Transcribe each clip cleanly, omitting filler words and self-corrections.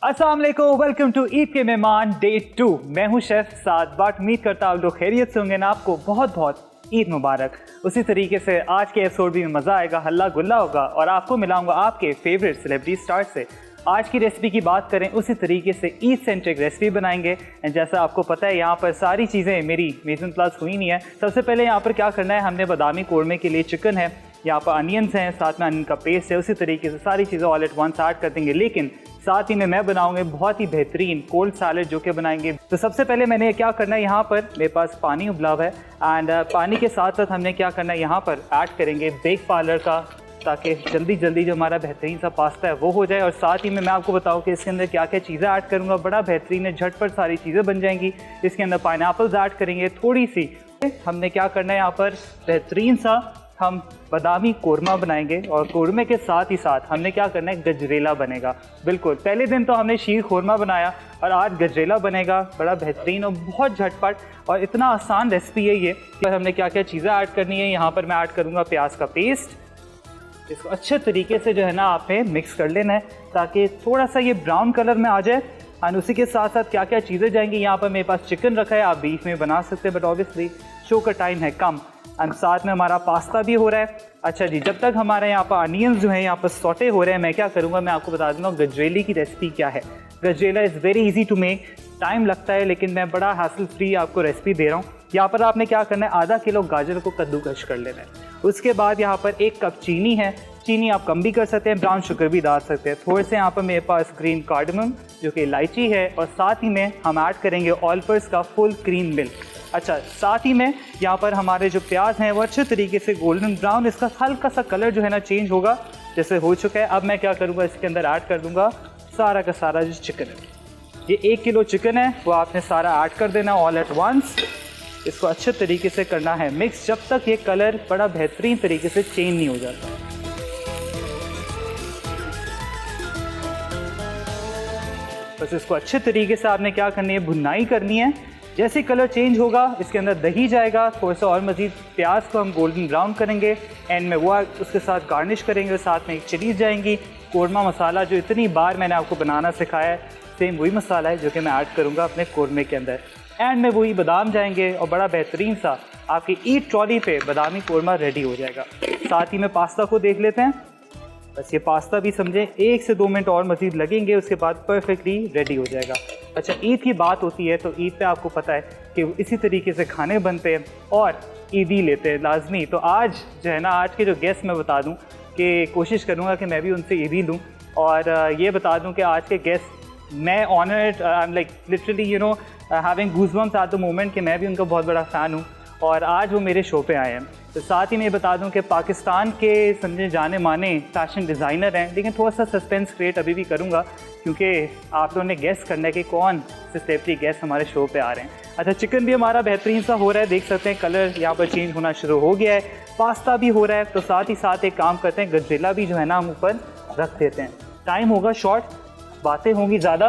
अस्सलाम वालेकुम, welcome to Eid के मेहमान डे 2। मैं हूं शेफ साद बाट। उम्मीद करता हूं लोग खैरियत से होंगे ना। आपको बहुत बहुत ईद मुबारक। उसी तरीके से आज के एपिसोड भी में मज़ा आएगा, हल्ला गुल्ला होगा और आपको मिलाऊंगा आपके फेवरेट सेलिब्रिटी स्टार से। आज की रेसिपी की बात करें उसी तरीके से ईद सेंट्रिक रेसिपी बनाएंगे। एंड जैसा आपको पता है यहाँ पर सारी चीज़ें मेरी मेजन प्लस हुई नहीं है। सबसे पहले यहाँ पर क्या करना है, हमने बादामी कोरमे के लिए चिकन है, यहाँ पर अनियंस हैं, साथ में अनियन का पेस्ट है। उसी तरीके से सारी चीज़ें ऑल एट वंस ऐड कर देंगे। लेकिन साथ ही में मैं बनाऊंगे बहुत ही बेहतरीन कोल्ड सैलेड जो कि बनाएंगे। तो सबसे पहले मैंने क्या करना है, यहाँ पर मेरे पास पानी उबला हुआ है एंड पानी के साथ साथ हमने क्या करना है, यहाँ पर ऐड करेंगे बेक पार्लर का, ताकि जल्दी जल्दी जो हमारा बेहतरीन सा पास्ता है वो हो जाए। और साथ ही में मैं आपको बताऊं कि इसके अंदर क्या क्या चीज़ें ऐड करूँगा। बड़ा बेहतरीन है, झटपट सारी चीज़ें बन जाएंगी। इसके अंदर पाइनएप्पल्स ऐड करेंगे थोड़ी सी। हमने क्या करना है, यहाँ पर बेहतरीन सा हम बादामी कोरमा बनाएंगे और कोरमे के साथ ही साथ हमने क्या करना है, गजरेला बनेगा। बिल्कुल, पहले दिन तो हमने शीर खोरमा बनाया और आज गजरेला बनेगा। बड़ा बेहतरीन और बहुत झटपट और इतना आसान रेसिपी है ये। पर हमने क्या क्या चीज़ें ऐड करनी है, यहाँ पर मैं ऐड करूँगा प्याज का पेस्ट। इसको अच्छे तरीके से जो है ना आपने मिक्स कर लेना है ताकि थोड़ा सा ये ब्राउन कलर में आ जाए। और उसी के साथ साथ क्या क्या चीज़ें जाएंगी, यहाँ पर मेरे पास चिकन रखा है, आप बीफ में बना सकते हैं बट ऑब्वियसली शो का टाइम है कम। एंड साथ में हमारा पास्ता भी हो रहा है। अच्छा जी, जब तक हमारे यहाँ पर अनियंस जो है यहाँ पर सॉटे हो रहे हैं, मैं क्या करूँगा, मैं आपको बता दूँगा गजरेले की रेसिपी क्या है। Gajrela is very easy to make, time लगता है लेकिन मैं बड़ा हासिल फ्री आपको रेसिपी दे रहा हूँ। यहाँ पर आपने क्या करना है, आधा किलो गाजर को कद्दूकश कर लेना है। उसके बाद यहाँ पर 1 कप चीनी है, चीनी आप कम भी कर सकते हैं, ब्राउन शुगर भी डाल सकते हैं। थोड़े से यहाँ पर मेरे पास ग्रीन कार्डमम जो कि इलायची है, और साथ ही में हम ऐड करेंगे ऑलपर्स का फुल क्रीम मिल्क। अच्छा, साथ ही में यहाँ पर हमारे जो प्याज हैं वो अच्छे तरीके से गोल्डन ब्राउन, इसका हल्का सा कलर जो है ना चेंज होगा जैसे हो चुका है। अब मैं क्या करूँगा, इसके अंदर ऐड कर दूँगा सारा का सारा जो चिकन है। ये 1 किलो चिकन है वो आपने सारा ऐड कर देना ऑल एट वंस। इसको अच्छे तरीके से करना है मिक्स जब तक ये कलर बड़ा बेहतरीन तरीके से चेंज नहीं हो जाता। बस इसको अच्छे तरीके से आपने क्या करनी है, भुनाई करनी है। जैसे कलर चेंज होगा इसके अंदर दही जाएगा, थोड़ा सा और मज़ीद प्याज को हम गोल्डन ब्राउन करेंगे, एंड में वो उसके साथ गार्निश करेंगे। साथ में एक चिलीज़ जाएंगी। कोरमा मसाला जो इतनी बार मैंने आपको बनाना सिखाया है, सेम वही मसाला है जो कि मैं ऐड करूँगा अपने कोरमे के अंदर। एंड में वही बादाम जाएंगे और बड़ा बेहतरीन सा आपकी ईद ट्रॉली पे बादामी कोरमा रेडी हो जाएगा। साथ ही में पास्ता को देख लेते हैं। बस ये पास्ता भी समझे 1 से 2 मिनट और मज़ीद लगेंगे, उसके बाद परफेक्टली रेडी हो जाएगा। अच्छा, ईद की बात होती है तो ईद पे आपको पता है कि इसी तरीके से खाने बनते हैं और ईदी लेते हैं लाजमी। तो आज जो है ना, आज के जो गेस्ट मैं बता दूं कि कोशिश करूंगा कि मैं भी उनसे ईदी लूं। और ये बता दूं कि आज के गेस्ट, मैं honoured, I am like literally you know having goosebumps at the moment कि मैं भी उनका बहुत बड़ा फ़ैन हूँ और आज वो मेरे शो पे आए हैं। तो साथ ही मैं बता दूं कि पाकिस्तान के समझे जाने माने फैशन डिज़ाइनर हैं। लेकिन थोड़ा सा सस्पेंस क्रिएट अभी भी करूंगा क्योंकि आप लोगों ने गेस करना है कि कौन से सेलिब्रिटी गेस्ट हमारे शो पे आ रहे हैं। अच्छा, चिकन भी हमारा बेहतरीन सा हो रहा है, देख सकते हैं कलर यहाँ पर चेंज होना शुरू हो गया है। पास्ता भी हो रहा है। तो साथ ही साथ एक काम करते हैं, गजरेला भी जो है ना हम ऊपर रख देते हैं। टाइम होगा शॉर्ट, बातें होंगी ज़्यादा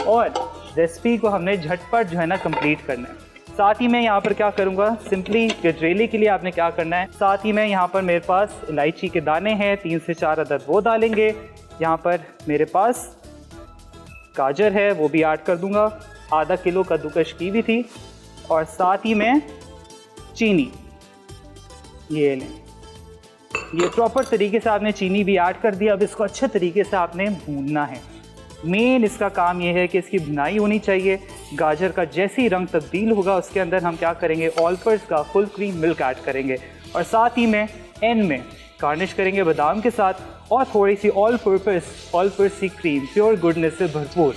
और रेसिपी को हमने झटपट जो है ना कंप्लीट करना है। साथ ही मैं यहाँ पर क्या करूँगा, सिंपली गजरेले के लिए आपने क्या करना है, साथ ही मैं यहाँ पर मेरे पास इलायची के दाने हैं 3 से 4 अदद, वो डालेंगे। यहाँ पर मेरे पास गाजर है वो भी ऐड कर दूँगा, आधा किलो कद्दूकश की भी थी। और साथ ही में चीनी, ये लें, ये प्रॉपर तरीके से आपने चीनी भी ऐड कर दिया। अब इसको अच्छे तरीके से आपने भूनना है। मेन इसका काम ये है कि इसकी भुनाई होनी चाहिए। गाजर का जैसे ही रंग तब्दील होगा उसके अंदर हम क्या करेंगे, ऑलपर्स का फुल क्रीम मिल्क ऐड करेंगे और साथ ही में एंड में गार्निश करेंगे बादाम के साथ और थोड़ी सी ऑलपर्स की क्रीम प्योर गुडनेस से भरपूर।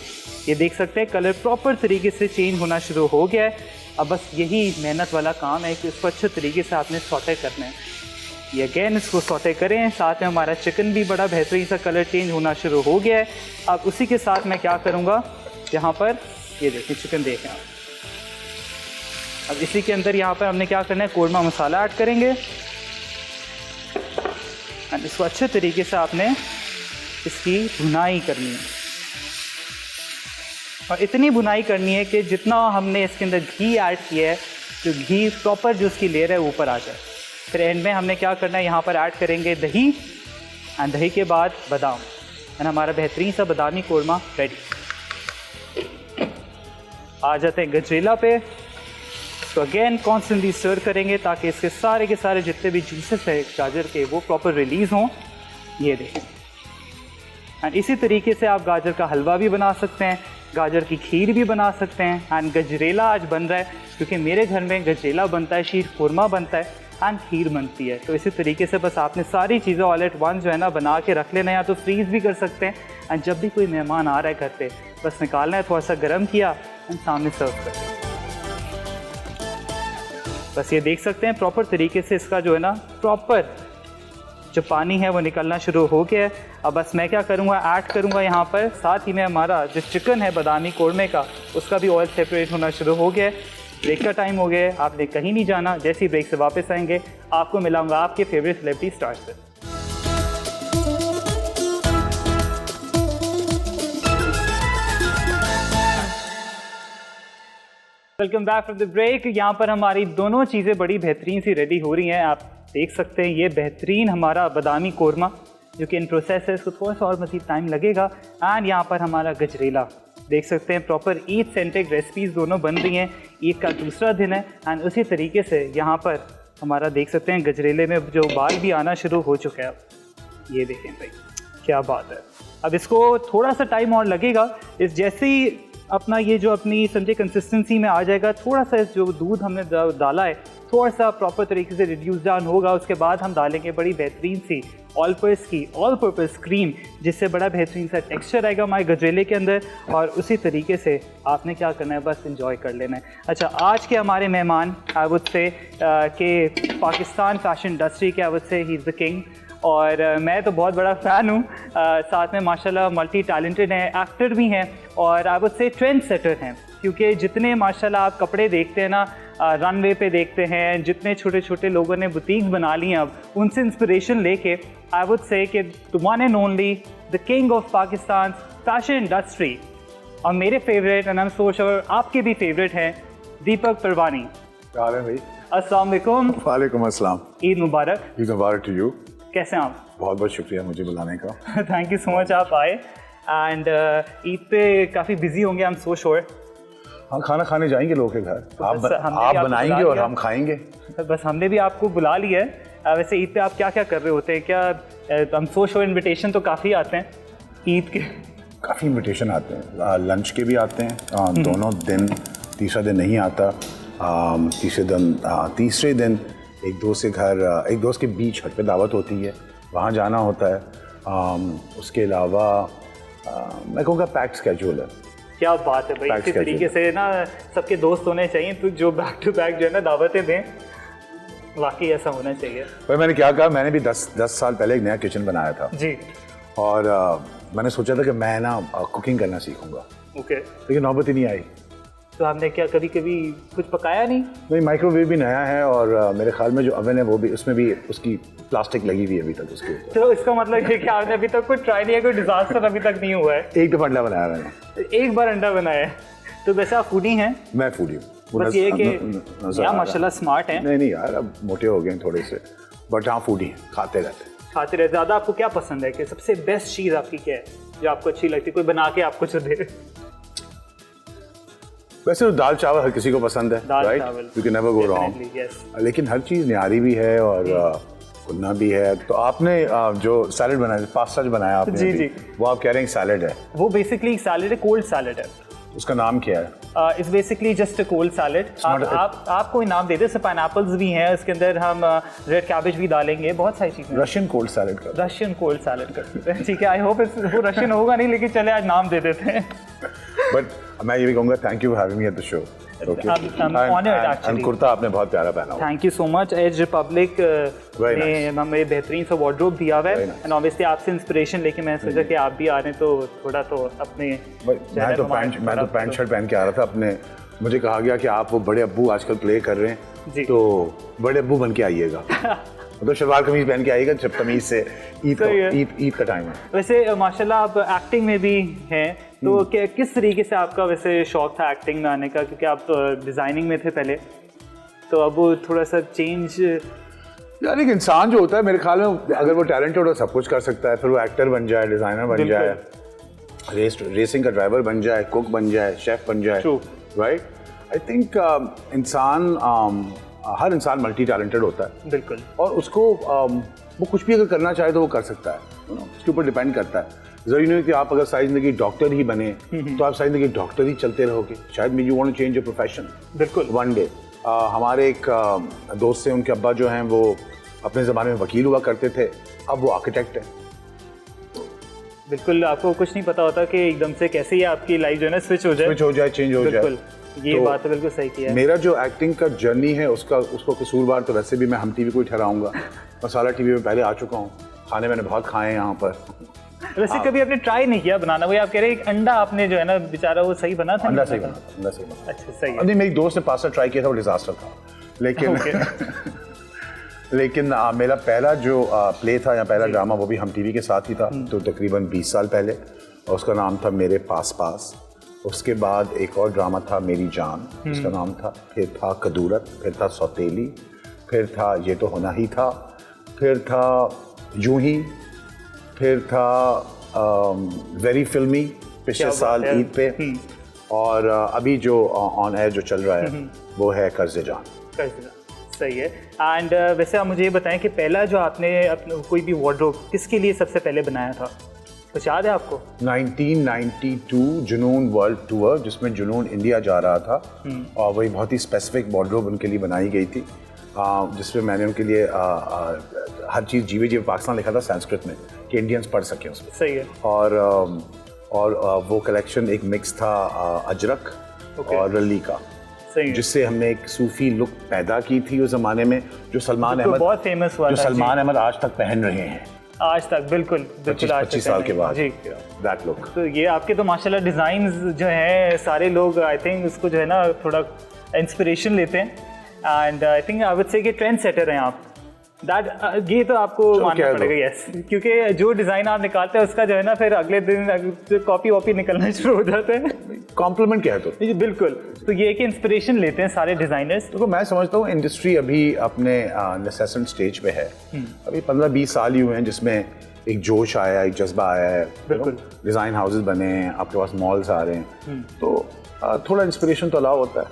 ये देख सकते हैं कलर प्रॉपर तरीके से चेंज होना शुरू हो गया है। अब बस यही मेहनत वाला काम है कि इसको अच्छे तरीके से आपने सॉटे करना है। ये अगेन इसको सॉटे करें। साथ में हमारा चिकन भी बड़ा बेहतरीन सा कलर चेंज होना शुरू हो गया है। अब उसी के साथ मैं क्या करूँगा, यहाँ पर ये देखिए चिकन देखें आप। अब इसी के अंदर यहाँ पर हमने क्या करना है, कोरमा मसाला ऐड करेंगे और इसको अच्छे तरीके से आपने इसकी भुनाई करनी है। और इतनी भुनाई करनी है कि जितना हमने इसके अंदर घी ऐड किया है, जो घी प्रॉपर जो उसकी लेयर है ऊपर आ जाए। फिर एंड में हमने क्या करना है, यहाँ पर ऐड करेंगे दही, एंड दही के बाद बादाम, एंड हमारा बेहतरीन सा बादामी कोरमा रेडी। आ जाते हैं गजरेला पे। तो अगेन कॉन्स्टेंटली स्टर करेंगे ताकि इसके सारे के सारे जितने भी जूसेस है गाजर के वो प्रॉपर रिलीज़ हों। ये देखें। एंड इसी तरीके से आप गाजर का हलवा भी बना सकते हैं, गाजर की खीर भी बना सकते हैं। एंड गजरेला आज बन रहा है क्योंकि मेरे घर में गजरेला बनता है, शीर खुरमा बनता है एंड खीर बनती है। तो इसी तरीके से बस आपने सारी चीज़ें ऑल एट वंस जो है ना बना के रख लेना, या तो फ्रीज़ भी कर सकते हैं। एंड जब भी कोई मेहमान आ रहा है घर पे बस निकालना है, थोड़ा सा गर्म किया एंड सामने सर्व कर। बस ये देख सकते हैं प्रॉपर तरीके से इसका जो है ना प्रॉपर जो पानी है वो निकलना शुरू हो गया है। अब बस मैं क्या करूँगा, ऐड करूँगा यहाँ पर, साथ ही में हमारा जो चिकन है बादामी कोरमा का उसका भी ऑयल सेपरेट होना शुरू हो गया है। ब्रेक का टाइम हो गया है, आपने कहीं नहीं जाना। जैसे ही ब्रेक से वापस आएंगे आपको मिलाऊंगा आपके फेवरेट सेलिब्रिटी स्टार से। Welcome back from the break. यहाँ पर हमारी दोनों चीज़ें बड़ी बेहतरीन सी रेडी हो रही हैं। आप देख सकते हैं ये बेहतरीन हमारा बादामी कोरमा जो कि इन प्रोसेस है, इसको थोड़ा सा और मज़ीद टाइम लगेगा। एंड यहाँ पर हमारा गजरेला देख सकते हैं प्रॉपर ईद सेंट्रिक रेसिपीज़ दोनों बन रही हैं। ईद का दूसरा दिन है एंड उसी तरीके से यहाँ पर हमारा देख सकते हैं गजरेले में जो उबाल भी आना शुरू हो चुका है। अब ये देखें भाई क्या बात है। अब इसको थोड़ा सा टाइम और लगेगा। इस जैसे ही अपना ये जो अपनी समझे कंसिस्टेंसी में आ जाएगा, थोड़ा सा जो दूध हमने डाला है थोड़ा सा प्रॉपर तरीके से रिड्यूस डाउन होगा, उसके बाद हम डालेंगे बड़ी बेहतरीन सी ऑल पर्पस क्रीम, जिससे बड़ा बेहतरीन सा टेक्सचर आएगा हमारे गजरेले के अंदर। और उसी तरीके से आपने क्या करना है, बस इंजॉय कर लेना है। अच्छा, आज के हमारे मेहमान आई वुड से के पाकिस्तान फैशन इंडस्ट्री के आई वुड से ही इज़ द किंग। और मैं तो बहुत बड़ा फ़ैन हूँ। साथ में माशाल्लाह मल्टी टैलेंटेड हैं, एक्टर भी हैं और आई वुड से ट्रेंड सेटर हैं। क्योंकि जितने माशाल्लाह आप कपड़े देखते हैं ना रनवे पे देखते हैं, जितने छोटे छोटे लोगों ने बुटीक्स बना ली हैं, अब उनसे इंस्पिरेशन लेके आई वुड से कि the one and only the king of Pakistan fashion industry और मेरे favourite and I am so sure आपके भी फेवरेट हैं, दीपक परवानी। क्या हाल है भाई? अस्सलाम वालेकुम। वालेकुम अस्सलाम। ईद मुबारक। ईद मुबारक टू यू। कैसे हैं आप? बहुत बहुत शुक्रिया मुझे बुलाने का। थैंक यू सो मच आप आए। एंड ईद पे काफ़ी बिजी होंगे आई एम सो श्योर। हाँ, खाना खाने जाएंगे लोगों के घर। तो आप बनाएंगे और हम खाएंगे। बस हमने भी आपको बुला लिया है। वैसे ईद पे आप क्या क्या कर रहे होते हैं? क्या I am so sure invitation तो काफ़ी आते हैं ईद के। काफ़ी इन्विटेशन आते हैं, लंच के भी आते हैं दोनों दिन। तीसरा दिन नहीं आता। तीसरे दिन एक दोस्त के बीच हट पे दावत होती है, वहाँ जाना होता है। उसके अलावा मैं कहूँगा पैक्ड स्केड्यूल है। क्या बात है भाई, इसी तरीके से ना सबके दोस्त होने चाहिए तो जो बैक टू बैक जो है ना दावतें दें, वाकई ऐसा होना चाहिए। भाई मैंने क्या कहा, मैंने भी 10 साल पहले एक नया किचन बनाया था जी। और मैंने सोचा था कि मैं ना कुकिंग करना सीखूंगा। ओके। लेकिन नौबत ही नहीं आई। तो आपने क्या कभी कुछ पकाया नहीं? माइक्रोवेव भी नया है और मेरे ख्याल में जो ओवन है वो भी, उसमें भी उसकी प्लास्टिक लगी हुई है अभी तक उसके ऊपर। तो इसका मतलब ये कि आपने अभी तक कुछ ट्राई नहीं है, कोई डिजास्टर अभी तक नहीं हुआ है? एक दफा अंडा बनाया मैंने। एक बार अंडा बनाया है। तो वैसे आप फूडी हैं? मैं फूडी हूँ। बस ये कि यार माशाल्लाह स्मार्ट है। नहीं यार, अब मोटे हो गए थोड़े से, बट हाँ फूडी हैं, खाते रहते। ज़्यादा आपको क्या पसंद है कि सबसे बेस्ट चीज़ आपकी क्या है जो आपको अच्छी लगती है, कोई बना के आपको जो दे? वैसे तो दाल चावल हर किसी को पसंद है, right? You can never go wrong. लेकिन हर चीज़ न्यारी भी है और भुनना भी है। तो आपने जो सैलेड बनाया, पास्ता जो बनाया आपने, जी, वो आप कह रहे हैं सैलेड है? वो बेसिकली सैलेड है, कोल्ड सैलेड है। उसका नाम क्या है? It's basically just a cold salad. आप कोई नाम दे दे। पाइनएप्पल्स भी हैं उसके अंदर, हम रेड कैबेज भी डालेंगे, बहुत सारी चीज़ें। रशियन कोल्ड सैलेड कर। रशियन कोल्ड सैलेड कर, ठीक है। आई होप वो रशियन होगा नहीं, लेकिन चले आज नाम दे देते हैं। बट मैं ये भी कहूँगा thank you for having me at the show. I'm honored actually. Kurta आपने बहुत प्यारा पहना हुआ। Thank you so much. As Republic ने हमें बेहतरीन सा वार्डरोब दिया हुआ है एंड ऑब्वियसली आपसे इंस्पिरेशन लेके मैं सोचा कि आप भी आ रहे हैं तो थोड़ा तो अपने। मैं तो पैंट शर्ट पहन के आ रहा था अपने। मुझे कहा गया कि आप वो बड़े अब्बू आजकल प्ले कर रहे हैं तो बड़े अब्बू बन के आइएगा। मतलब शलवार कमीज पहन के आइएगा जब तमीज से। ईद का टाइम है। वैसे माशाल्लाह आप एक्टिंग में भी हैं, तो किस तरीके से आपका वैसे शौक था एक्टिंग में आने का? क्योंकि आप डिज़ाइनिंग में थे पहले, तो अब वो थोड़ा सा चेंज। यानी कि इंसान जो होता है मेरे ख्याल में अगर वो टैलेंटेड हो सब कुछ कर सकता है। फिर वो एक्टर बन जाए, डिज़ाइनर बन जाए, रेसिंग का ड्राइवर बन जाए, कुक बन जाए, शेफ बन जाए, राइट? आई थिंक इंसान हर इंसान मल्टी टैलेंटेड होता है, बिल्कुल, और उसको वो कुछ भी अगर करना चाहे तो वो कर सकता है, उसके ऊपर डिपेंड करता है। जरूरी नहीं कि आप अगर सारी जिंदगी डॉक्टर ही बने तो आप सारी जिंदगी डॉक्टर ही चलते रहोगे, शायद may you want to change your profession बिल्कुल वन डे। हमारे एक दोस्त से, उनके अब्बा जो हैं वो अपने ज़माने में वकील हुआ करते थे, अब वो आर्किटेक्ट हैं। बिल्कुल, आपको कुछ नहीं पता होता कि एकदम से कैसे ही आपकी लाइफ जो है ना स्विच हो जाए, चेंज हो जाए। ये तो बात है, बिल्कुल सही किया है। मेरा जो एक्टिंग का जर्नी है उसको कसूरवार तो वैसे भी मैं हम टीवी को ही ठहराऊंगा। मसाला टीवी में पहले आ चुका हूँ, खाने मैंने बहुत खाए हैं यहाँ पर। वैसे कभी आपने ट्राई नहीं किया बनाना? वही आप कह रहे हैं एक अंडा आपने जो है ना बेचारा वो सही बना था? अंडा सही बना। अच्छा, सही है। नहीं, मेरी दोस्त ने पास्ता ट्राई किया था, वो डिजास्टर था, लेकिन लेकिन मेरा पहला जो प्ले था या पहला ड्रामा वो भी हम टीवी के साथ ही था, तो तकरीबन 20 साल पहले, और उसका नाम था मेरे पास पास। उसके बाद एक और ड्रामा था मेरी जान, उसका नाम था, फिर था कदूरत, फिर था सौतेली, फिर था ये तो होना ही था, फिर था यूं ही, फिर था वेरी फिल्मी पिछले साल ईद पे, और अभी जो ऑन एयर जो चल रहा है वो है कर्ज़े जान। सही है। एंड वैसे आप मुझे ये बताएं कि पहला जो आपने कोई भी वार्डरोब किसके लिए सबसे पहले बनाया था, कुछ याद है आपको? 1992 जुनून वर्ल्ड टूर, जिसमें जुनून इंडिया जा रहा था, और वही बहुत ही स्पेसिफिक वार्डरोब उनके लिए बनाई गई थी, जिसमें मैंने उनके लिए हर चीज़ जीवे जीवे पाकिस्तान लिखा था संस्कृत में कि इंडियंस पढ़ सकें उसमें। सही है। और वो कलेक्शन एक मिक्स था अजरक और रली का, जिससे हमने एक सूफी लुक पैदा की थी उस जमाने में, जो सलमान अहमद बहुत फेमस हुआ, जो सलमान अहमद आज तक पहन रहे हैं, आज तक। बिल्कुल 25 साल के बाद जी, दैट लुक। तो ये आपके तो माशाल्लाह डिज़ाइंस जो हैं सारे लोग आई थिंक उसको जो है ना थोड़ा इंस्पिरेशन लेते हैं, and I think I would से कि ट्रेंड सेटर हैं आप। दैट ये तो आपको मानना पड़ेगा, यस, क्योंकि जो डिज़ाइन आप निकालते हैं उसका जो है ना फिर अगले दिन कॉपी वॉपी निकलना शुरू हो जाते हैं। कॉम्प्लीमेंट क्या है तो जी बिल्कुल, तो ये कि इंस्पिरेशन लेते हैं सारे डिज़ाइनर्स। तो मैं समझता हूँ इंडस्ट्री अभी अपने नेसेसेंट स्टेज पे है, अभी 15-20 साल ही हुए हैं जिसमें एक जोश आया, एक जज्बा आया है, बिल्कुल डिज़ाइन हाउसेस बने हैं, आपके पास मॉल्स आ रहे हैं, तो थोड़ा इंस्पिरेशन तो अलाउ होता है।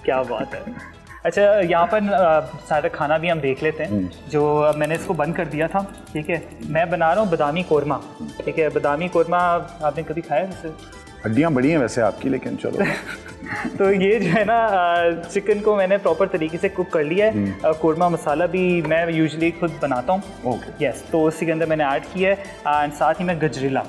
क्या बात है। अच्छा, यहाँ पर सारा खाना भी हम देख लेते हैं, जो मैंने इसको बंद कर दिया था, ठीक है। मैं बना रहा हूँ बादामी कोरमा, ठीक है। बादामी कोरमा आपने कभी खाया वैसे? हड्डियाँ बड़ी हैं वैसे आपकी, लेकिन चलो। तो ये जो है ना चिकन को मैंने प्रॉपर तरीके से कुक कर लिया है। कोरमा मसाला भी मैं यूजुअली खुद बनाता हूँ, यस, तो उसी के अंदर मैंने ऐड किया है। एंड साथ ही मैं गजरेला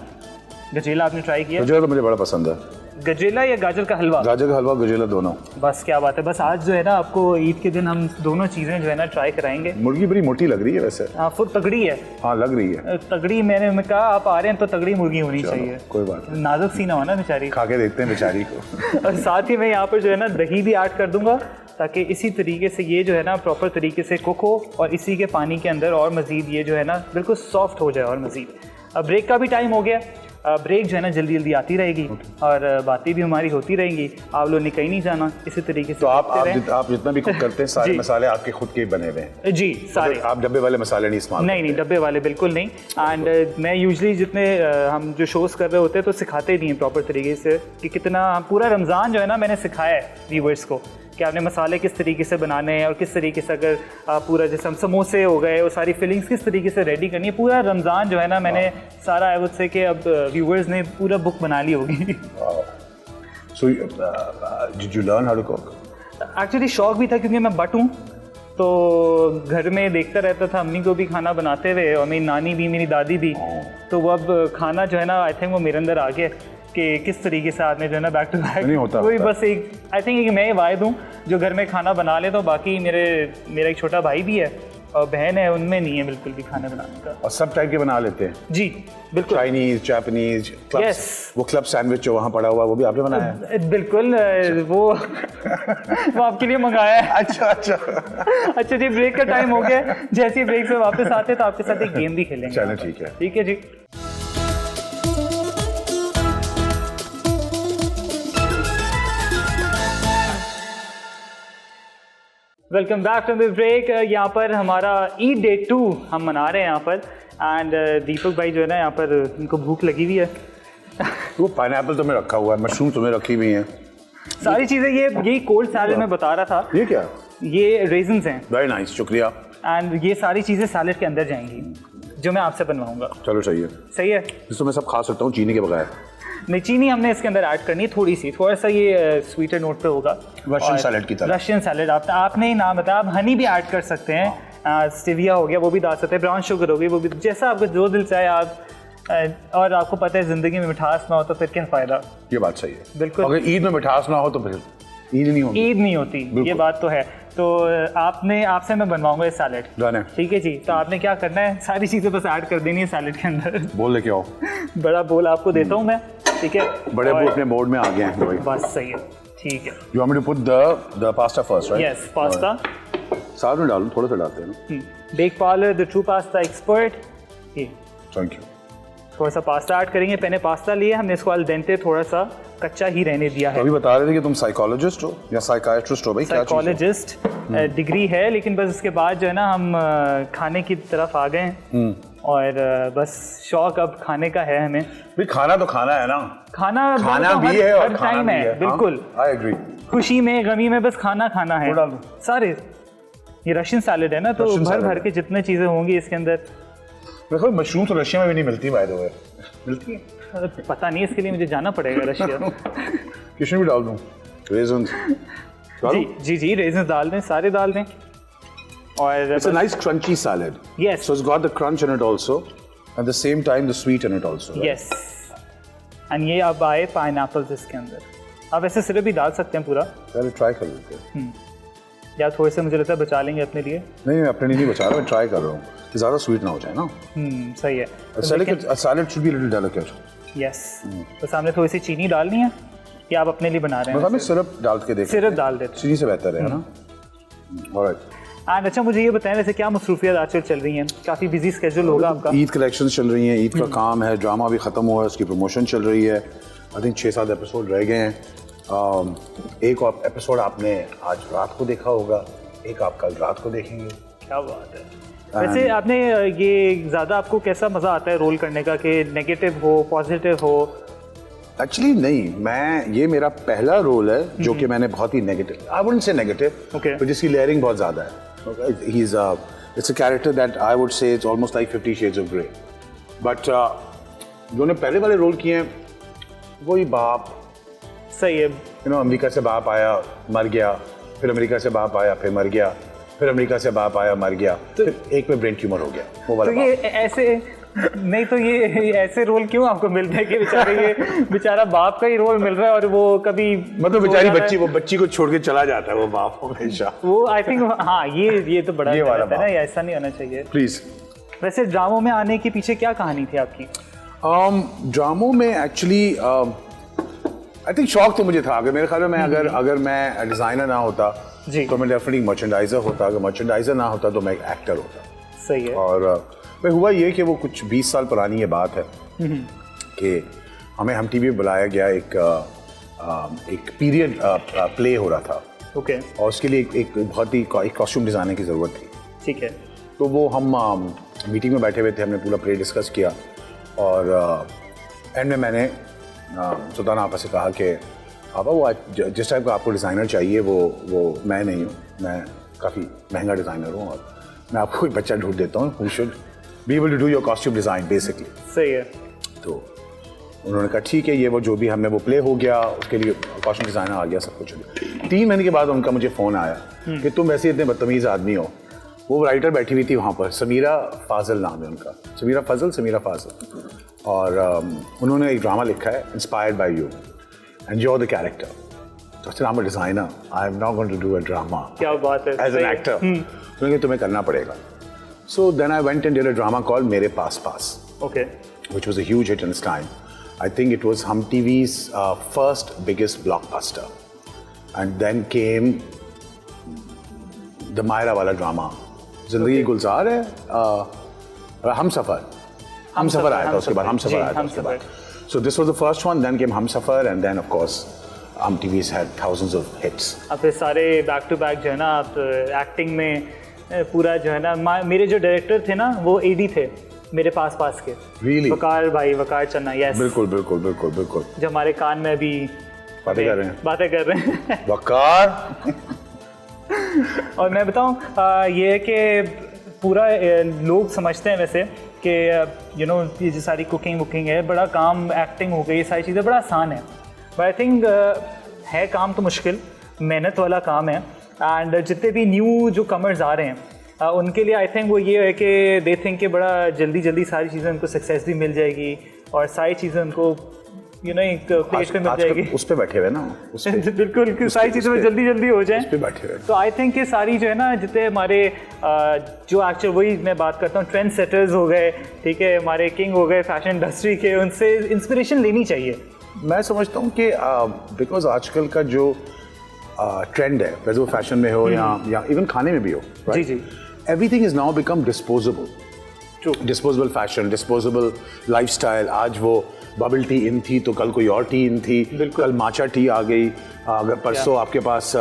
आपने ट्राई किया? गजरेला तो मुझे बड़ा पसंद है। गजरेला या गाजर का हलवा? गाजर का हलवा, गजरेला दोनों। बस क्या बात है। बस आज जो है ना आपको ईद के दिन हम दोनों चीज़ें जो है ना ट्राई कराएंगे। मुर्गी बड़ी मोटी लग रही है वैसे। हाँ, फुल तगड़ी है। हाँ, लग रही है तगड़ी। मैंने कहा आप आ रहे हैं तो तगड़ी मुर्गी होनी चाहिए। कोई बात नहीं, नाजुक सी ना हो ना बेचारी, खा के देखते हैं बेचारी को। और साथ ही मैं यहाँ पर जो है ना दही भी ऐड कर दूंगा, ताकि इसी तरीके से ये जो है ना प्रॉपर तरीके से कुक हो, और इसी के पानी के अंदर और मज़ीद ये जो है ना बिल्कुल सॉफ्ट हो जाए और मज़ीद। अब ब्रेक का भी टाइम हो गया, ब्रेक जो है ना जल्दी जल्दी आती रहेगी, और बातें भी हमारी होती रहेंगी, आप लोग ने कहीं नहीं जाना, इसी तरीके से। तो आप जितना भी कुक करते हैं सारे मसाले आपके खुद के बने हुए हैं? जी सारे। आप डब्बे वाले मसाले नहीं इस्तेमाल? नहीं, डब्बे वाले बिल्कुल नहीं। एंड मैं यूजुअली जितने हम जो शोज़ कर रहे होते हैं तो सिखाते नहीं हैं प्रॉपर तरीके से कि कितना, पूरा रमज़ान जो है ना मैंने सिखाया है व्यूवर्स को कि आपने मसाले किस तरीके से बनाने हैं, और किस तरीके से अगर पूरा जैसे हम समोसे हो गए वो सारी फिलिंग्स किस तरीके से रेडी करनी है। पूरा रमज़ान जो है ना मैंने सारा आई वुड से कि अब व्यूवर्स ने पूरा बुक बना ली होगी। So did you learn how to cook? Actually शौक भी था, क्योंकि मैं बट हूँ, तो घर में देखता रहता था अम्मी को भी खाना बनाते हुए, और मेरी नानी भी, मेरी दादी भी, तो वो अब खाना जो है ना आई थिंक वो मेरे अंदर आ गया कि किस तरीके से आदमी जो है ना बैक टू बैक नहीं होता। वही बस एक आई थिंक एक मैं वाहिद हूँ जो घर में खाना बना ले, तो बाकी मेरा एक छोटा भाई भी है और बहन है, उनमें नहीं है बिल्कुल भी खाने बनाने का। और सब टाइप के बना लेते हैं? जी बिल्कुल। चाइनीज, जापानीज, वो क्लब सैंडविच जो वहाँ पड़ा हुआ है वो भी आपने बनाया है? बिल्कुल, वो आपके लिए मंगाया है। अच्छा जी, ब्रेक का टाइम हो गया, जैसे ही ब्रेक से वापस आते तो आपके साथ एक गेम भी खेलेंगे। चलो ठीक है जी। Welcome back from the break. यहाँ पर हमारा ईद डे 2 हम मना रहे हैं यहाँ पर, एंड दीपक भाई जो है ना यहाँ पर उनको भूख लगी हुई है। वो पाइनएप्पल तो मैं रखा हुआ है, मशरूम तुम्हें रखी हुई है, सारी चीज़ें यही कोल्ड सैलेड में बता रहा था। ये क्या? ये रेजन्स हैं। वेरी नाइस, शुक्रिया। एंड ये सारी चीज़ें सैलेड के अंदर जाएंगी जो मैं आपसे बनवाऊंगा। चलो सही है, सही है। इसको मैं सब खा सकता हूँ चीनी के बगैर। नहीं, चीनी हमने इसके अंदर ऐड करनी है थोड़ी सी, थोड़ा सा ये स्वीटर नोट पे होगा। रशियन सैलेड की तरह। रशियन सैलेड आपने ही नाम बताया। आप हनी भी ऐड कर सकते हैं, स्टीविया हो गया वो भी डाल सकते हैं, ब्राउन शुगर हो गई वो भी, जैसा आपको जो दिल चाहे आप। और आपको पता है ज़िंदगी में मिठास ना हो तो फिर क्या फ़ायदा। ये बात सही है, बिल्कुल। अगर ईद में मिठास ना हो तो फिर ईद नहीं होती। ईद नहीं होती, ये बात तो है। तो आपसे मैं बनवाऊंगा ये सैलेड, ठीक है जी। तो आपने क्या करना है, सारी चीज़ें बस ऐड कर देनी है सैलेड के अंदर। बोल लेके आओ। बड़ा बोल आपको देता हूँ मैं, ठीक है। बड़े अब्बू अपने मोड में आ गए हैं भाई। बस सही है, ठीक है। You want me to put the pasta first, right? Yes, pasta. साथ में डालूं, थोड़ा सा डालते हैं ना। Bake Parlor the true pasta expert. ये थैंक यू। थोड़ा सा पास्ता ऐड करेंगे। पहले पास्ता लिया हमने, इसको अल डेंटे थोड़ा सा कच्चा ही रहने दिया है। अभी बता रहे थे कि तुम साइकोलॉजिस्ट हो या साइकाइट्रिस्ट हो भाई? साइकोलॉजिस्ट डिग्री है, लेकिन बस उसके बाद जो है ना हम खाने की तरफ आ गए हैं और बस शौक अब खाने का है हमें। भाई खाना तो खाना है ना, खाना भी है और हर टाइम है। बिल्कुल, आई एग्री। खुशी में गमी में बस खाना है सारे। ये रशियन सैलेड है ना, तो भर के जितने चीज़ें होंगी इसके अंदर। देखो मशरूम तो रशिया में भी नहीं मिलती, बाय द वे। मिलती है? पता नहीं, इसके लिए मुझे जाना पड़ेगा रशिया। किशन भी डाल दूं? रेज़न्स जी रेज़न्स डाल दें, सारे डाल दें। और it's a nice crunchy salad. Yes, so it's got the crunch in it also, at the same time the sweet in it also. Yes, and ये अब आए पाइनएप्पल्स इसके अंदर। आप ऐसे सिर्फ भी डाल सकते हैं पूरा। पहले ट्राई कर लेते हैं। या थोड़े से मुझे लगता है बचा लेंगे अपने लिए। नहीं, अपने लिए नहीं बचा रहा, मैं ट्राई कर रहा हूँ कि ज़्यादा स्वीट ना हो जाए ना। सही है। Salad should be little delicate. Yes, तो सामने थोड़ी सी चीनी डालनी है कि आप अपने लिए बना रहे हैं? मतलब मैं सिरप डाल के देख, सिरप डाल देते, चीनी से बेहतर है ना। ऑलराइट। एंड अच्छा मुझे ये बताएं, वैसे क्या मसरूफियत आजकल चल रही हैं? काफ़ी बिजी स्केड्यूल होगा आपका। ईद कलेक्शंस चल रही हैं, ईद का काम है, ड्रामा भी ख़त्म हुआ है, उसकी प्रमोशन चल रही है। आई थिंक 6-7 एपिसोड रह गए हैं। एक एपिसोड आपने आज रात को देखा होगा, एक आप कल रात को देखेंगे। क्या बात है। वैसे आपने ये ज़्यादा आपको कैसा मज़ा आता है रोल करने का, कि नेगेटिव हो पॉजिटिव हो? एक्चुअली नहीं, ये मेरा पहला रोल है जो कि मैंने बहुत ही negative, I wouldn't say negative, तो जिसकी लेयरिंग बहुत ज़्यादा है। It's a character that I would say it's almost like 50 shades of grey. But जो ने पहले वाले रोल किए हैं वही बाप। सही है। अमेरिका से बाप आया मर गया, फिर अमेरिका से बाप आया फिर मर गया, फिर अमेरिका से बाप आया मर गया, तो फिर एक में ब्रेन ट्यूमर हो गया, वो वाला। तो ये ऐसे नहीं, तो ये ऐसे रोल क्यों आपको मिलते हैं कि ये बेचारा बाप का ही रोल मिल रहा है और वो कभी मतलब बेचारी बच्ची को छोड़ के चला जाता है वो बाप हमेशा। वो आई थिंक हाँ, ये तो बड़ा है ना, ऐसा नहीं होना चाहिए प्लीज। वैसे ड्रामों में आने के पीछे क्या कहानी थी आपकी? ड्रामों में एक्चुअली आई थिंक शौक तो मुझे था। अगर मेरे ख्याल में अगर मैं डिज़ाइनर ना होता तो मैं डेफिनेटली मर्चेंडाइजर होता, अगर मर्चेंडाइजर ना होता तो मैं एक एक्टर होता। सही है। और मैं हुआ ये कि वो कुछ 20 साल पुरानी ये बात है कि हमें हम टीवी में बुलाया गया, एक पीरियड प्ले हो रहा था। ओके। और उसके लिए एक बहुत ही एक कॉस्ट्यूम डिज़ाइनर की ज़रूरत थी। ठीक है। तो वो हम मीटिंग में बैठे हुए थे, हमने पूरा प्ले डिस्कस किया और एंड में मैंने सुल्ताना आपा से कहा कि आपा वो जिस टाइप का आपको डिज़ाइनर चाहिए वो मैं नहीं हूँ, मैं काफ़ी महंगा डिज़ाइनर हूँ और मैं आपको कोई बच्चा ढूंढ देता हूँ, who should be able to do your costume design basically। सही है। तो उन्होंने कहा ठीक है, ये वो जो भी हमने वो प्ले हो गया, उसके लिए कॉस्ट्यूम डिज़ाइनर आ गया, सब कुछ। 3 महीने के बाद उनका मुझे फ़ोन आया कि तुम वैसे इतने बदतमीज़ आदमी हो। वो राइटर बैठी हुई थी वहाँ पर, समीरा फाजल नाम है उनका, समीरा फाजल। और उन्होंने एक ड्रामा लिखा है inspired by you and you are the character. तो I am a designer, I am not going to do a drama. क्या बात है। एज एन एक्टर क्योंकि तुम्हें करना पड़ेगा। So then I went and did a drama called Mere Paas. Okay. Which was a huge hit in its time. I think it was Hum TV's first biggest blockbuster. And then came the Mayra वाला drama, जिंदगी गुलजार है, हमसफर आया था उसके बाद। So this was the first one, then came Humsafar, and then of course TV's had thousands of hits. अब फिर सारे बैक टू बैक जो है ना, आप एक्टिंग में पूरा जो है ना, मेरे जो डायरेक्टर थे ना वो एडी थे मेरे पास के। Really? वकार चन्ना। यस, बिल्कुल। जो हमारे कान में अभी बातें कर रहे हैं वकार। और मैं बताऊं, ये है कि पूरा लोग समझते हैं वैसे कि ये जो सारी कुकिंग वुकिंग है, बड़ा काम, एक्टिंग हो गई, ये सारी चीज़ें बड़ा आसान है, बट आई थिंक है काम तो मुश्किल, मेहनत वाला काम है। एंड जितने भी न्यू जो कमर्स आ रहे हैं उनके लिए आई थिंक वो ये है कि दे थिंक कि बड़ा जल्दी सारी चीज़ें उनको सक्सेस भी मिल जाएगी और सारी चीज़ें उनको एक प्लेट पे मिल जाएगी। उस पे बैठे हुए ना बिल्कुल, सारी चीज़ें में जल्दी हो जाए, उस पे बैठे हुए। तो आई थिंक ये सारी जो है ना, जितने हमारे जो एक्चुअल, वही मैं बात करता हूँ, ट्रेंड सेटर्स हो गए, ठीक है, हमारे किंग हो गए फैशन इंडस्ट्री के, उनसे इंस्पिरेशन लेनी चाहिए। मैं समझता हूँ कि बिकॉज आजकल का जो ट्रेंड है, वैसे वो फैशन में हो या इवन खाने में भी हो, जी, everything is now become disposable. Disposable fashion, disposable lifestyle. आज वो बबल टी इन थी तो कल कोई और टी इन थी, कल माचा टी आ गई, अगर परसों आपके पास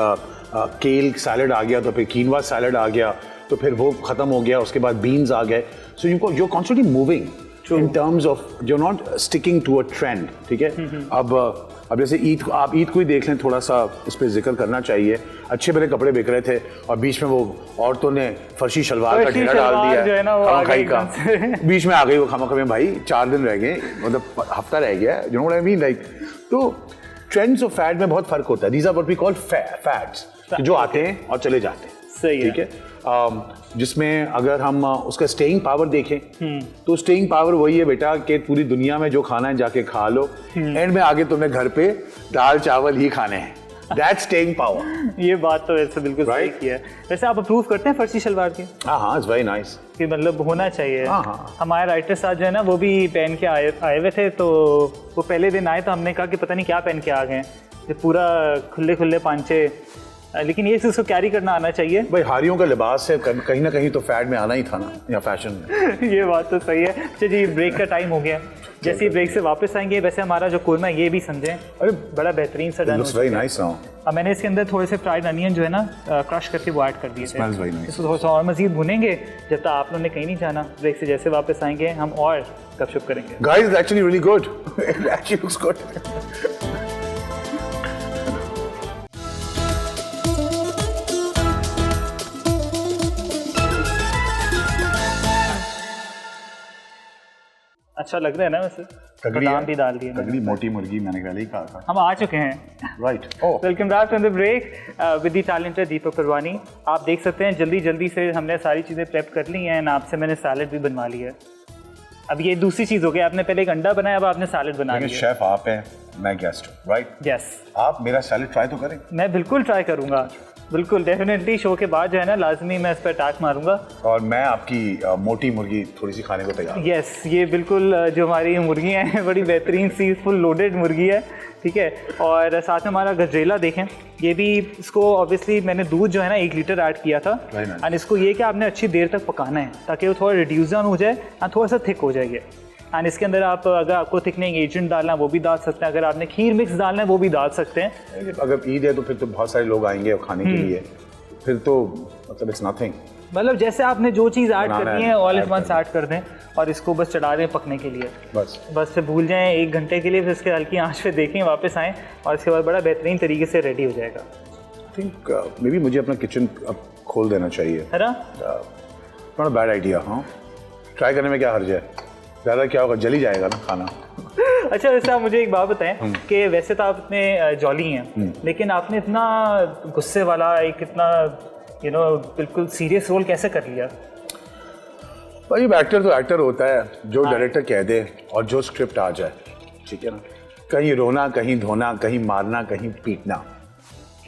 केल सैलड आ गया तो फिर कीनवा सैलड आ गया, तो फिर वो खत्म हो गया, उसके बाद बीन्स आ गए। So you constantly moving in terms of, you are not sticking to a trend, ठीक है। अब जैसे आप ईद को ही देख लें, थोड़ा सा इस पर जिक्र करना चाहिए। अच्छे भले कपड़े बिक रहे थे और बीच में वो औरतों ने फर्शी शलवार का ढेरा डाल दिया, खामखाई का बीच में आ गई वो खामखाई में, भाई 4 दिन रह गए, मतलब हफ्ता रह गया, you know what I mean, like. तो ट्रेंड्स और फैड में बहुत फर्क होता है। These are what we call fads, जो आते हैं और चले जाते हैं, सही है, ठीक है। जिसमें अगर हम उसका स्टेइंग पावर देखें तो स्टेइंग पावर वही है बेटा कि पूरी दुनिया में जो खाना है जाके खा लो, एंड में आगे तुम्हें घर पे दाल चावल ही खाने हैं। That's staying power. ये बात तो वैसे बिल्कुल सही की है। वैसे आप अप्रूव करते हैं फर्सी शलवार की? हाँ, इट्स वेरी नाइस, कि मतलब होना चाहिए। हाँ। हमारे राइटर साहब जो है ना, वो भी पहन के आए हुए थे, तो वो पहले दिन आए तो हमने कहा कि पता नहीं क्या पहन के आ गए, पूरा खुले पांचे, लेकिन ये उसको कैरी करना आना चाहिए। भाई हारियों का लिबास है, कहीं ना कहीं तो फैड में आना ही था ना, या फैशन में। ये बात तो सही है। अच्छा जी, ब्रेक का टाइम हो गया, जैसे ही ब्रेक से वापस आएंगे, वैसे हमारा जो कोरमा है ये भी समझें, अरे बड़ा बेहतरीन सा डन वेरी नाइस। अब मैंने इसके अंदर थोड़े से फ्राइड अनियन जो है ना क्रश करके वो ऐड कर दिए थे, इसको थोड़ा सा और मजीद भुनेंगे जब तक आप लोगों ने कहीं नहीं जाना। ब्रेक से जैसे वापस आएंगे हम और गपशप करेंगे। Guys, it's actually really good, it actually looks good. अच्छा लग रहा है ना वैसे, बादाम भी डाल दिए, तगड़ी मोटी मुर्गी मैंने पहले ही कहा था। हम आ चुके हैं, right. Welcome back from the break with the talented Deepak Perwani. आप देख सकते हैं जल्दी से हमने सारी चीज़ें प्रेप कर ली हैं, आपसे मैंने सैलड भी बनवा लिया है। अब ये दूसरी चीज़ हो गई, आपने पहले एक अंडा बनाया, अब आपने सैलड बना लिया। शेफ आप हैं, मैं गेस्ट हूँ, राइट? यस। आप मेरा सैलड ट्राई तो करें। मैं बिल्कुल ट्राई करूँगा, बिल्कुल डेफिनेटली। शो के बाद जो है ना लाजमी मैं इस पर अटैक मारूंगा, और मैं आपकी मोटी मुर्गी थोड़ी सी खाने को तैयार। यस, ये बिल्कुल जो हमारी मुर्गियाँ हैं बड़ी बेहतरीन सी फुल लोडेड मुर्गी है, ठीक है। और साथ में हमारा गजरेला देखें, ये भी, इसको ऑब्वियसली मैंने दूध जो है ना 1 लीटर ऐड किया था, और इसको ये कि आपने अच्छी देर तक पकाना है ताकि वो थोड़ा रिड्यूस डाउन हो जाए और थोड़ा सा थिक हो जाएगा। एंड इसके अंदर आप, अगर आपको थिकनिंग एजेंट डालना है वो भी डाल सकते हैं, अगर आपने खीर मिक्स डालना है वो भी डाल सकते हैं। अगर ईद है तो फिर तो बहुत सारे लोग आएंगे और खाने के लिए, फिर तो मतलब इट्स नथिंग, मतलब जैसे आपने जो चीज़ ऐड करनी है ऑल एट वंस ऐड कर दें और इसको बस चढ़ा दें पकने के लिए, बस फिर भूल जाएं 1 घंटे के लिए, फिर इसके हल्की आंच पे देखें, वापस आएँ और इसके बाद बड़ा बेहतरीन तरीके से रेडी हो जाएगा। आई थिंक मे बी मुझे अपना किचन अब खोल देना चाहिए, है ना? Not bad idea. हाँ, ट्राई करने में क्या हर्ज है, ज़्यादा क्या होगा, जल ही जाएगा ना खाना। अच्छा, वैसे आप मुझे एक बात बताएं कि वैसे तो आप इतने जॉली हैं, लेकिन आपने इतना गुस्से वाला, एक इतना बिल्कुल सीरियस रोल कैसे कर लिया? भाई एक्टर तो एक्टर होता है, जो डायरेक्टर कह दे और जो स्क्रिप्ट आ जाए, ठीक है ना। कहीं रोना, कहीं धोना, कहीं मारना, कहीं पीटना,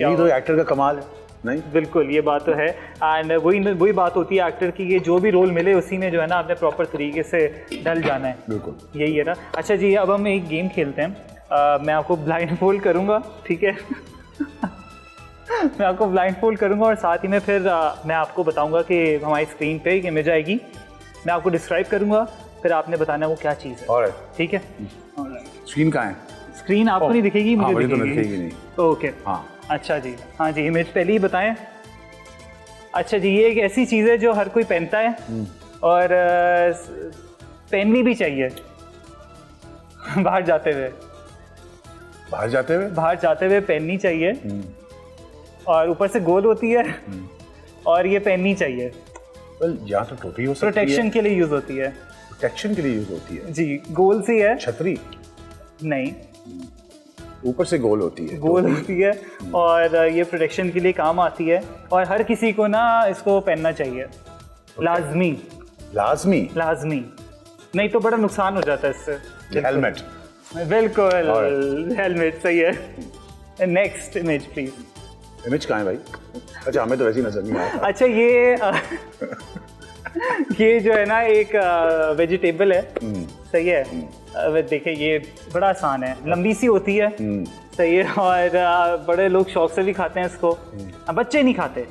यही तो एक्टर का कमाल है। नहीं, बिल्कुल, ये बात तो है। एंड वही बात होती है एक्टर की, कि जो भी रोल मिले उसी में जो है ना आपने प्रॉपर तरीके से ढल जाना है, बिल्कुल, यही है ना। अच्छा जी, अब हम एक गेम खेलते हैं। मैं आपको ब्लाइंड फोल्ड करूँगा, ठीक है? मैं आपको ब्लाइंड फोल्ड करूँगा और साथ ही में फिर मैं आपको बताऊँगा कि हमारी स्क्रीन पे एक इमेज आएगी, मैं आपको डिस्क्राइब करूँगा, फिर आपने बताना वो क्या चीज़ है, ठीक है? स्क्रीन कहाँ है? स्क्रीन आपको नहीं दिखेगी, मुझे दिखेगी नहीं। ओके, हाँ, अच्छा जी, हाँ जी, इमेज पहले ही बताएं। अच्छा जी, ये एक ऐसी चीज़ है जो हर कोई पहनता है और पहननी भी चाहिए बाहर जाते हुए। बाहर जाते हुए पहननी चाहिए और ऊपर से गोल होती है और ये पहननी चाहिए। यहाँ तो टोपी हो सकती है, प्रोटेक्शन के लिए यूज होती है। प्रोटेक्शन के लिए यूज होती है जी, गोल सी है। छतरी नहीं, ऊपर से गोल होती है, गोल होती है और ये प्रोटेक्शन के लिए काम आती है और हर किसी को ना इसको पहनना चाहिए। लाजमी लाजमी, नहीं तो बड़ा नुकसान हो जाता है इससे। हेलमेट, बिल्कुल हेलमेट सही है। Next image please. इमेज कहाँ है भाई? अच्छा, हमें तो वैसे ही नजर नहीं आया। अच्छा, ये जो है ना एक वेजिटेबल है, सही है। देखिए ये बड़ा आसान है, लंबी सी होती है, सही है, और बड़े लोग शौक से भी खाते हैं इसको। बच्चे नहीं खाते,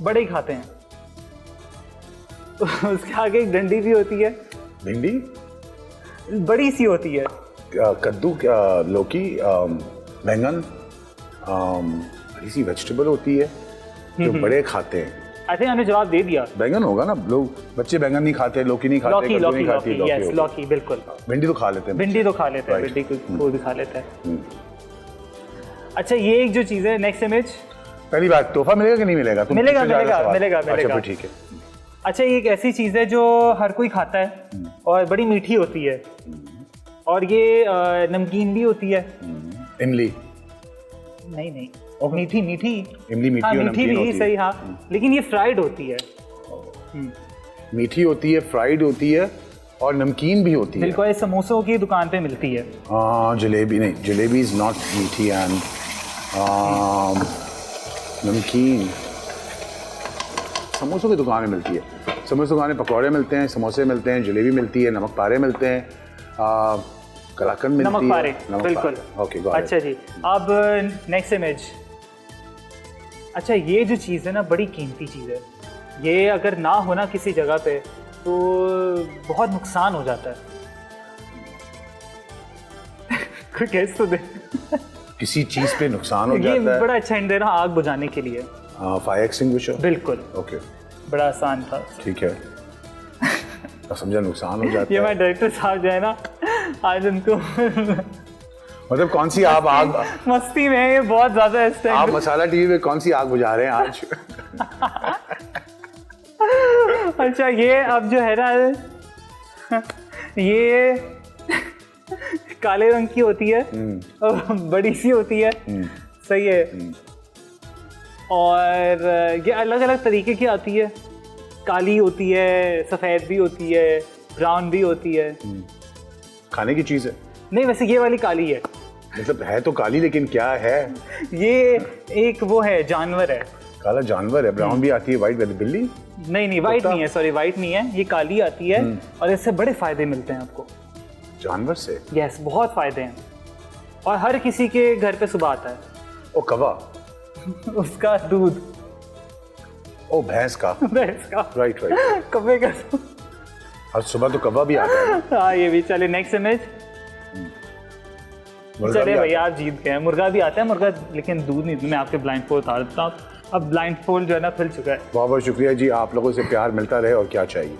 बड़े ही खाते हैं। उसके आगे एक डंडी भी होती है, भिंडी बड़ी सी होती है। कद्दू, लौकी, बैंगन, बड़ी सी वेजिटेबल होती है जो बड़े खाते हैं। आई थिंक हमने जवाब दे दिया। बैंगन होगा ना, लोग बच्चे बैंगन नहीं खाते, लौकी नहीं खाते, कद्दू नहीं खाती, यस लौकी, बिल्कुल। भिंडी तो खा लेते हैं, भिंडी तो खा लेते हैं, भिंडी को भी खा लेते हैं। अच्छा, ये एक जो चीज़ है, नेक्स्ट इमेज। पहली बात, तोहफा मिलेगा कि नहीं मिलेगा? मिलेगा मिलेगा मिलेगा अच्छा मिलेगा। फिर ठीक है। अच्छा, ये एक ऐसी चीज़ है जो हर कोई खाता है और बड़ी मीठी होती है और ये नमकीन भी होती है। इमली? नहीं नहीं, मीठी मीठी। इमली मीठी, हाँ, और मीठी नमकीन भी होती सही, है। हाँ, लेकिन ये फ्राइड होती है। मीठी होती है, फ्राइड होती है और नमकीन भी होती है। बिल्कुल, समोसों की दुकान पे मिलती है। जलेबी नहीं, जलेबी इज नॉट मीठी एंड नमकीन समोसों की दुकान में मिलती है। समोसों की दुकान में पकौड़े मिलते हैं, समोसे मिलते हैं, जलेबी मिलती है, नमक पारे मिलते हैं, कलाकंद मिलती है। नमक पारे, बिल्कुल। ओके, अच्छा जी, अब नेक्स्ट इमेज। अच्छा, ये जो चीज़ है ना, बड़ी कीमती चीज़ है। ये अगर ना हो ना किसी जगह पे तो बहुत नुकसान हो जाता है। कोई कैसे तो दे। किसी चीज़ पे नुकसान हो ये जाता है। बड़ा अच्छा हिंट है ना, आग बुझाने के लिए। Fire extinguisher? बिल्कुल। ओके, बड़ा आसान था। ठीक है। तो समझा नुकसान हो जाता ये है। हमारे डायरेक्टर साहब जो है ना, आज उनको मतलब कौन सी आप आग मस्ती में है ये बहुत ज्यादा इस टाइम। आप मसाला टीवी में कौन सी आग बुझा रहे हैं आज? अच्छा, ये अब जो है ना, ये काले रंग की होती है और बड़ी सी होती है, सही है, और ये अलग अलग तरीके की आती है। काली होती है, सफ़ेद भी होती है, ब्राउन भी होती है। खाने की चीज़ है? नहीं, वैसे ये वाली काली है। मतलब है तो काली, लेकिन क्या है? ये एक वो है, जानवर है। काला जानवर है। ब्राउन भी आती है, वाइट बिल्ली? नहीं, वाइट नहीं है, सॉरी, वाइट नहीं है, ये काली आती है और इससे बड़े फायदे मिलते हैं आपको। जानवर से? यस, बहुत फायदे हैं और हर किसी के घर पे सुबह आता है। ओ कवा? उसका दूध। ओ भैंस का? भैंस का, राइट। कब्बे का। और सुबह तो कवा भी आता है। हाँ, ये भी। चलिए नेक्स्ट इमेज। चलिए भैया, आप जीत गए। मुर्गा भी आता है, मुर्गा, लेकिन दूध नहीं। मैं आपके ब्लाइंड फोल्ड उतार देता हूँ। अब ब्लाइंड फोल्ड जो है ना खुल चुका है। बहुत बहुत शुक्रिया जी, आप लोगों से प्यार मिलता रहे और क्या चाहिए।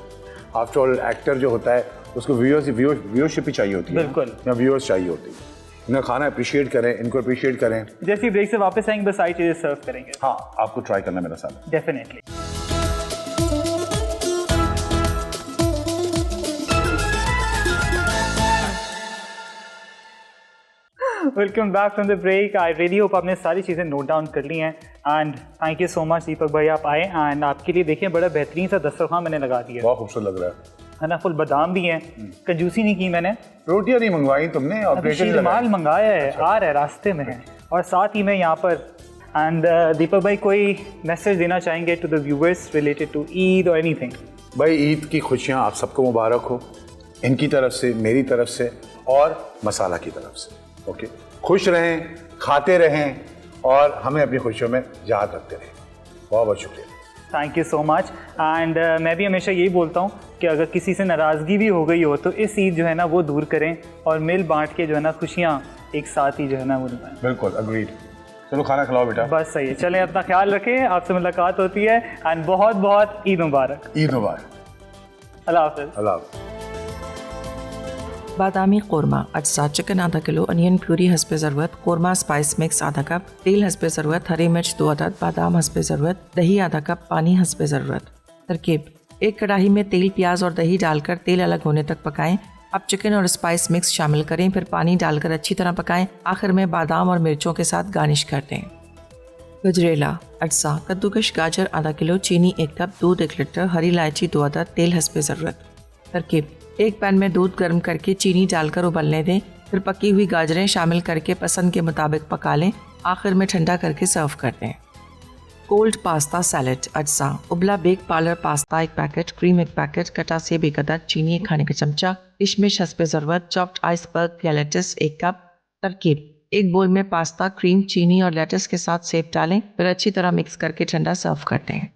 आफ्टर ऑल एक्टर जो होता है उसको व्यूअरशिप ही चाहिए होती है, बिल्कुल, या व्यूअर्स चाहिए होती है। इनका खाना अप्रिशिएट करें, इनको अप्रिशिएट करें। जैसे ब्रेक से वापस आएंगे बस सारी चीज़ें सर्व करेंगे। हाँ, आपको ट्राई करना मेरा साथ। Definitely. Welcome back from the break. I really hope आपने सारी चीज़ें नोट डाउन कर ली हैं and thank you so much Deepak भाई, आप आए एंड आपके लिए देखिए बड़ा बेहतरीन सा दस्तरखान मैंने लगा दिया बहुत खूबसूरत लग रहा है ना। फुल बादाम भी हैं, कंजूसी नहीं की मैंने। रोटियां नहीं मंगवाई तुमने और प्लेट माल मंगाया है, आ रहा है, रास्ते में है। और साथ ही मैं यहाँ पर एंड दीपक भाई, कोई मैसेज देना चाहेंगे to the viewers related to Eid और एनीथिंग? भाई, ईद की खुशियाँ आप सबको मुबारक हो, इनकी तरफ से, मेरी तरफ से और मसाला की तरफ से। ओके, खुश रहें, खाते रहें और हमें अपनी खुशियों में याद रखते रहें। बहुत बहुत शुक्रिया। Thank you so much. And मैं भी हमेशा यही बोलता हूँ कि अगर किसी से नाराज़गी भी हो गई हो तो इस ईद जो है ना वो दूर करें और मिल बांट के जो है ना खुशियाँ एक साथ ही जो है ना वो निभाएं। बिल्कुल अग्रीड। चलो खाना खिलाओ बेटा। बस सही है, चलें, अपना ख्याल रखें, आपसे मुलाकात होती है एंड बहुत बहुत ईद मुबारक। ईद मुबारक। अल्लाह हाफ़िज़। अल्लाह हाफ़िज़। बादामी कोरमा अज्जा, चिकन आधा किलो, अनियन प्यूरी हस्बे ज़रूरत, कोरमा स्पाइस मिक्स आधा कप, तेल हस्बे ज़रूरत, हरी मिर्च 2 अदद, बादाम हस्बे ज़रूरत, दही आधा कप, पानी हस्बे ज़रूरत। तरकीब: एक कढ़ाई में तेल, प्याज और दही डालकर तेल अलग होने तक पकाएं। अब चिकन और स्पाइस मिक्स शामिल करें, फिर पानी डालकर अच्छी तरह पकाएं। आखिर में बादाम और मिर्चों के साथ गार्निश कर दें। गजरेला अज्जा, कद्दूकश गाजर आधा किलो, चीनी 1 कप, दूध 1 लीटर, हरी इलायची 2 अदद, तेल हस्बे ज़रूरत। तरकीब: एक पैन में दूध गर्म करके चीनी डालकर उबलने दें, फिर पकी हुई गाजरें शामिल करके पसंद के मुताबिक पका लें। आखिर में ठंडा करके सर्व कर दें। कोल्ड पास्ता सैलेड अज्जा, उबला Bake Parlor pasta 1 packet, cream 1 packet, कटा सेब 1 अदद, चीनी 1 खाने का चमचा, किशमिश हस्बे ज़रूरत, चॉप्ड आइसबर्ग या लेटस 1 कप। तरकीब: एक बोल में पास्ता, क्रीम, चीनी और लेटस के साथ सेब डालें, फिर अच्छी तरह मिक्स करके ठंडा सर्व कर दें।